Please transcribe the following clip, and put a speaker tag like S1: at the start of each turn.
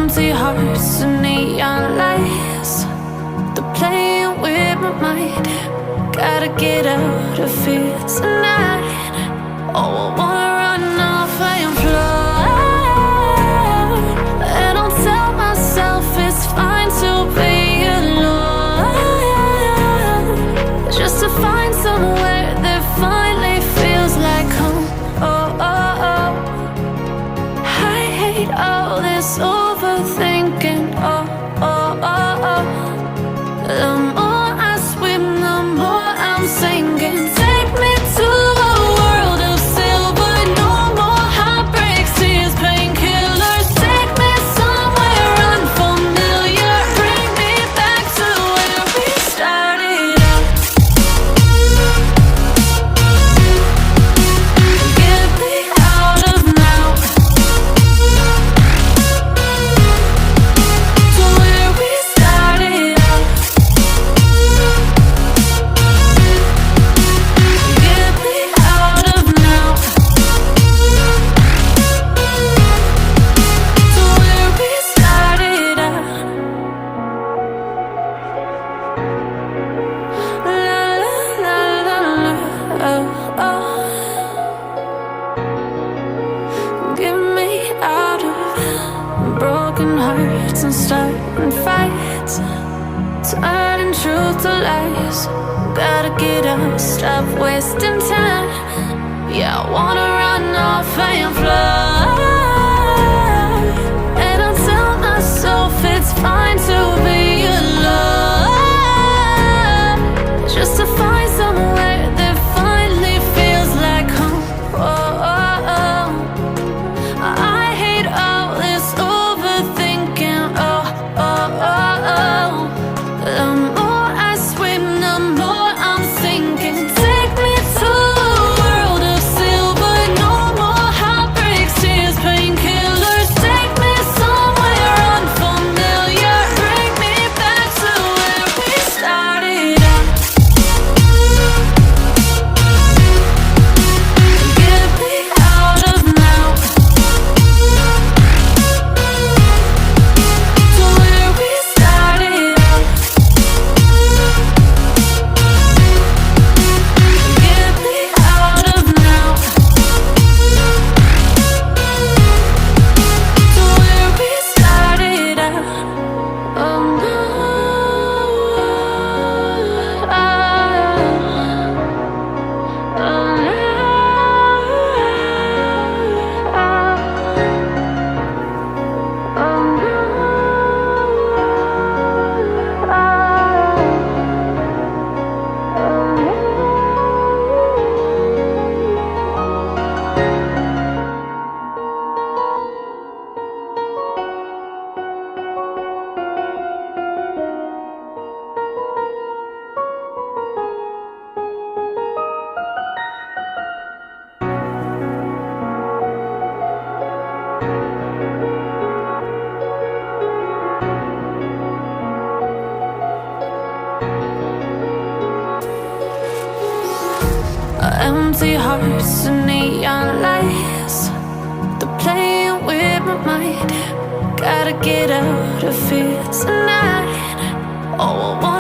S1: Empty hearts and neon lights, they're playing with my mind. Gotta get out of here tonight. Oh, I wanna run off and fly, and I'll tell myself it's fine to be alone, just to find somewhere that finally feels like home. Oh, oh, oh. I hate all this overthinking. Oh, oh, oh, oh. The more I swim, the more I'm sinking. Take me to a world of silver. No more heartbreaks, tears, painkillers. Take me somewhere unfamiliar. Bring me back to where we started out. Get me out of now, to where we started out. Get me out of now, to where we started out. La la la la la, oh, oh. Get me out of broken hearts and starting fights, turning truth to lies. Gotta get up, stop wasting time. Yeah, I wanna run off and fly, and I'll tell myself it's fine to be alone, just to find somewhere that finally feels like home. Oh, oh, oh. I hate all this overthinking. Oh, oh, oh, oh. The more I swim, the more I'm sinking. Take me to a world of silver. No more heartbreaks, tears, painkillers. Take me somewhere unfamiliar. Bring me back to where we started out. Get me out of now, to where we started out. Get me out of now, to where we started out. Oh no, oh, empty hearts and neon lights, they're playing with my mind. Gotta get out of here tonight.